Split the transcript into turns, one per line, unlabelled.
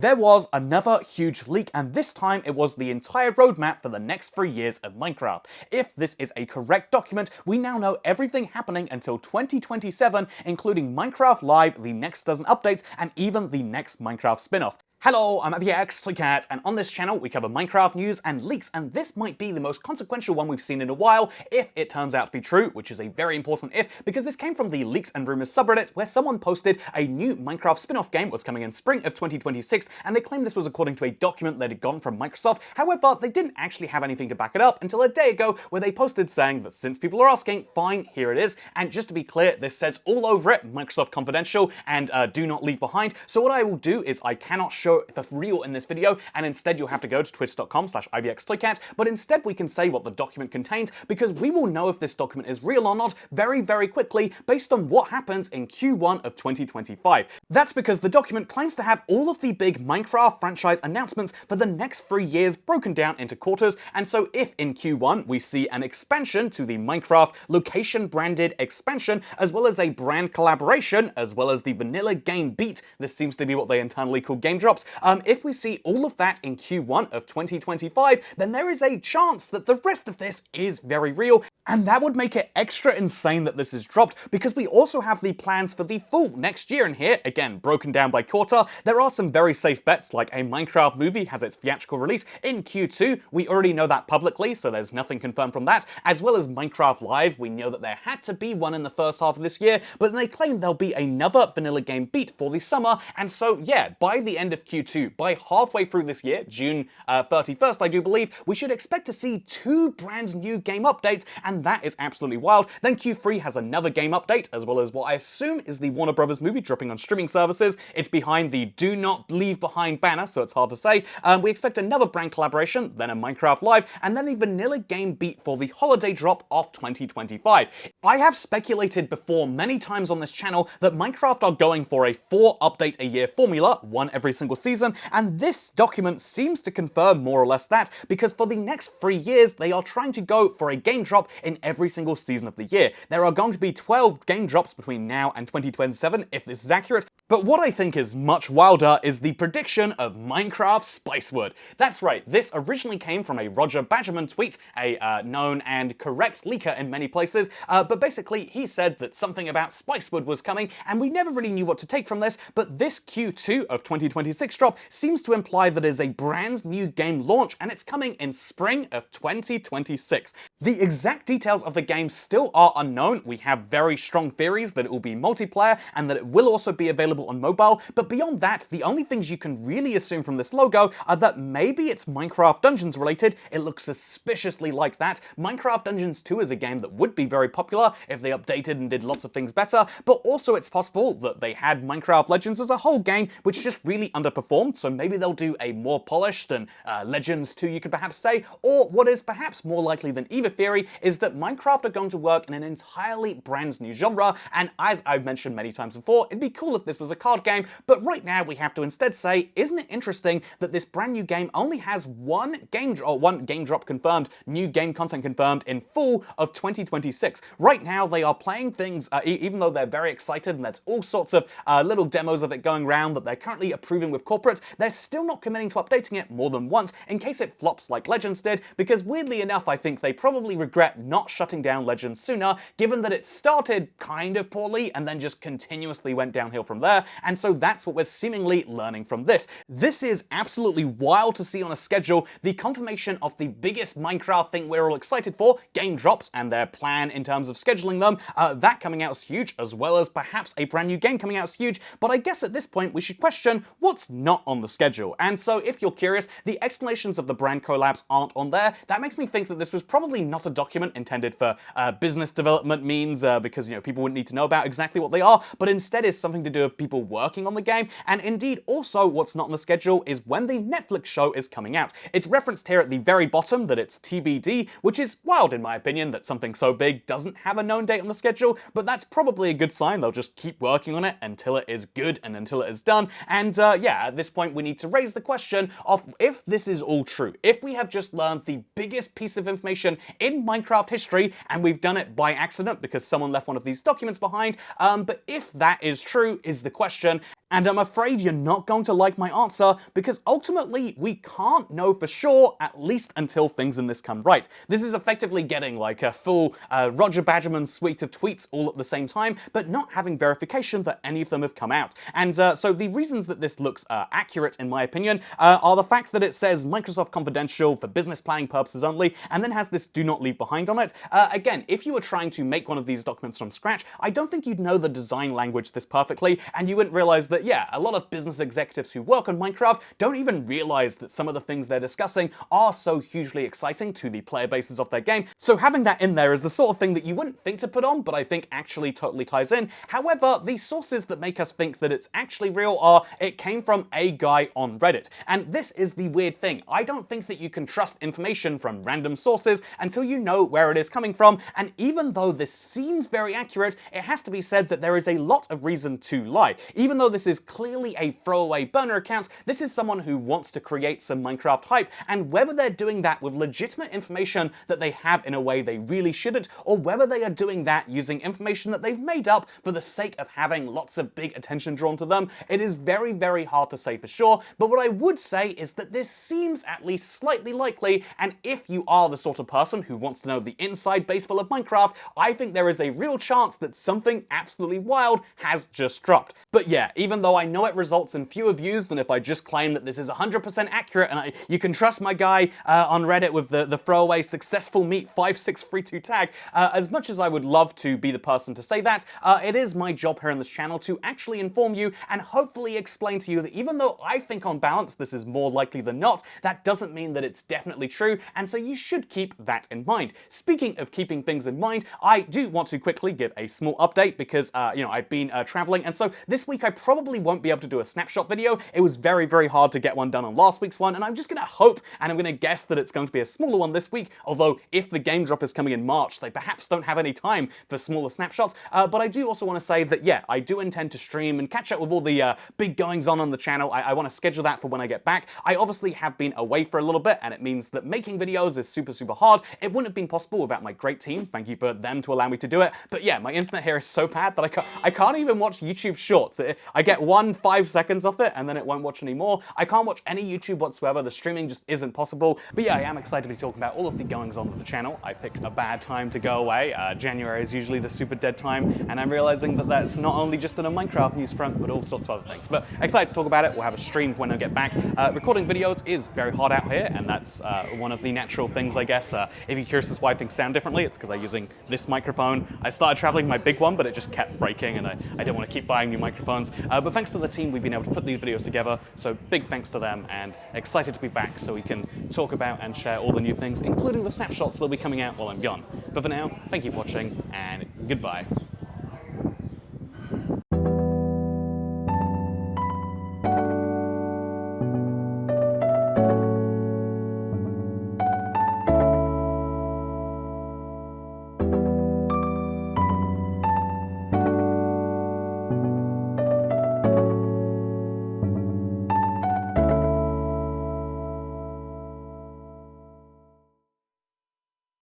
There was another huge leak, and this time it was the entire roadmap for the next 3 years of Minecraft. If this is a correct document, we now know everything happening until 2027, including Minecraft Live, the next dozen updates, and even the next Minecraft spin-off. Hello, I'm ABX, and on this channel we cover Minecraft news and leaks, and this might be the most consequential one we've seen in a while if it turns out to be true, which is a very important if, because this came from the Leaks and Rumors subreddit where someone posted a new Minecraft spin-off game was coming in spring of 2026, and they claimed this was according to a document that had gotten from Microsoft. However, they didn't actually have anything to back it up until a day ago where they posted saying that since people are asking, fine, here it is. And just to be clear, this says all over it, Microsoft Confidential and do not leave behind. So what I will do is I cannot show the real in this video, and instead you'll have to go to twitch.com/ibxtoycat, but instead we can say what the document contains, because we will know if this document is real or not very, very quickly based on what happens in Q1 of 2025. That's because the document claims to have all of the big Minecraft franchise announcements for the next 3 years broken down into quarters, and so if in Q1 we see an expansion to the Minecraft location branded expansion, as well as a brand collaboration, as well as the vanilla game beat, this seems to be what they internally call game drops, if we see all of that in Q1 of 2025, then there is a chance that the rest of this is very real, and that would make it extra insane that this is dropped, because we also have the plans for the full next year in here, again, broken down by quarter. There are some very safe bets, like a Minecraft movie has its theatrical release in Q2, we already know that publicly, so there's nothing confirmed from that, as well as Minecraft Live, we know that there had to be one in the first half of this year, but then they claim there'll be another vanilla game beat for the summer, and so yeah, by the end of Q2, by halfway through this year, June 31st, I do believe, we should expect to see 2 brand new game updates, and that is absolutely wild. Then Q3 has another game update, as well as what I assume is the Warner Brothers movie dropping on streaming services. It's behind the Do Not Leave Behind banner, so it's hard to say. We expect another brand collaboration, then a Minecraft Live, and then a vanilla game beat for the holiday drop of 2025. I have speculated before many times on this channel that Minecraft are going for a 4 update a year formula, one every single season, and this document seems to confirm more or less that, because for the next 3 years they are trying to go for a game drop in every single season of the year. There are going to be 12 game drops between now and 2027 if this is accurate, but what I think is much wilder is the prediction of Minecraft Spicewood. That's right, this originally came from a Roger Badgerman tweet, a known and correct leaker in many places, but basically he said that something about Spicewood was coming, and we never really knew what to take from this, but this Q2 of 2026 drop seems to imply that it is a brand new game launch, and it's coming in spring of 2026. The exact details of the game still are unknown. We have very strong theories that it will be multiplayer and that it will also be available on mobile, but beyond that, the only things you can really assume from this logo are that maybe it's Minecraft Dungeons related. It looks suspiciously like that. Minecraft Dungeons 2 is a game that would be very popular if they updated and did lots of things better, but also it's possible that they had Minecraft Legends as a whole game which just really underperformed, so maybe they'll do a more polished and Legends 2, you could perhaps say, or what is perhaps more likely than either theory is that Minecraft are going to work in an entirely brand new genre, and as I've mentioned many times before, it'd be cool if this was a card game, but right now we have to instead say, isn't it interesting that this brand new game only has one game drop confirmed, new game content confirmed in fall of 2026. Right now they are playing things, even though they're very excited and there's all sorts of little demos of it going around that they're currently approving with corporate, they're still not committing to updating it more than once in case it flops like Legends did, because weirdly enough I think they probably regret not shutting down Legends sooner, given that it started kind of poorly and then just continuously went downhill from there, and so that's what we're seemingly learning from this. This is absolutely wild to see on a schedule, the confirmation of the biggest Minecraft thing we're all excited for, game drops, and their plan in terms of scheduling them, that coming out is huge, as well as perhaps a brand new game coming out is huge, but I guess at this point we should question what's not on the schedule. And so if you're curious, the explanations of the brand collabs aren't on there. That makes me think that this was probably not a document intended for business development means, because people wouldn't need to know about exactly what they are, but instead is something to do with people working on the game. And indeed also what's not on the schedule is when the Netflix show is coming out. It's referenced here at the very bottom that it's TBD, which is wild in my opinion that something so big doesn't have a known date on the schedule, but that's probably a good sign. They'll just keep working on it until it is good and until it is done. And yeah, at this point we need to raise the question of if this is all true, if we have just learned the biggest piece of information in Minecraft history and we've done it by accident because someone left one of these documents behind, but if that is true is the question, And I'm afraid you're not going to like my answer, because ultimately we can't know for sure, at least until things in this come right. This is effectively getting like a full Roger Badgerman suite of tweets all at the same time, but not having verification that any of them have come out. And so the reasons that this looks accurate, in my opinion, are the fact that it says Microsoft Confidential for business planning purposes only, and then has this do not leave behind on it. Again, if you were trying to make one of these documents from scratch, I don't think you'd know the design language this perfectly, and you wouldn't realize that, yeah, a lot of business executives who work on Minecraft don't even realize that some of the things they're discussing are so hugely exciting to the player bases of their game. So having that in there is the sort of thing that you wouldn't think to put on, but I think actually totally ties in. However, the sources that make us think that it's actually real are, it came from a guy on Reddit. And this is the weird thing. I don't think that you can trust information from random sources until you know where it is coming from, and even though this seems very accurate, it has to be said that there is a lot of reason to lie. Even though this is clearly a throwaway burner account, this is someone who wants to create some Minecraft hype, and whether they're doing that with legitimate information that they have in a way they really shouldn't, or whether they are doing that using information that they've made up for the sake of having lots of big attention drawn to them, it is very, very hard to say for sure. But what I would say is that this seems at least slightly likely, and if you are the sort of person who wants to know the inside baseball of Minecraft, I think there is a real chance that something absolutely wild has just dropped. But yeah, even though I know it results in fewer views than if I just claim that this is 100% accurate, and you can trust my guy on Reddit with the throwaway successful meet 5632 tag, as much as I would love to be the person to say that, it is my job here on this channel to actually inform you and hopefully explain to you that even though I think on balance this is more likely than not, that doesn't mean that it's definitely true, and so you should keep that in mind. Speaking of keeping things in mind, I do want to quickly give a small update because, you know, I've been traveling, and so this week I probably won't be able to do a snapshot video. It was very, very hard to get one done on last week's one, and I'm just gonna hope, and I'm gonna guess that it's going to be a smaller one this week, although if the game drop is coming in March, they perhaps don't have any time for smaller snapshots. But I do also want to say that, yeah, I do intend to stream and catch up with all the big goings on the channel. I want to schedule that for when I get back. I obviously have been away for a little bit, and it means that making videos is super, super hard. It wouldn't have been possible without my great team. Thank you for them to allow me to do it. But yeah, my internet here is so bad that I can't even watch YouTube Shorts. I get 5 seconds off it, and then it won't watch anymore. I can't watch any YouTube whatsoever. The streaming just isn't possible. But yeah, I am excited to be talking about all of the goings on with the channel. I picked a bad time to go away. January is usually the super dead time, and I'm realizing that that's not only just on a Minecraft news front, but all sorts of other things. But excited to talk about it. We'll have a stream when I get back. Recording videos is very hard out here, and that's one of the natural things, I guess. If you're curious as to why things sound differently, it's because I'm using this microphone. I started traveling with my big one, but it just kept breaking, and I didn't want to keep buying new microphones. But thanks to the team, we've been able to put these videos together, so big thanks to them, and excited to be back so we can talk about and share all the new things, including the snapshots that'll be coming out while I'm gone. But for now, thank you for watching, and goodbye.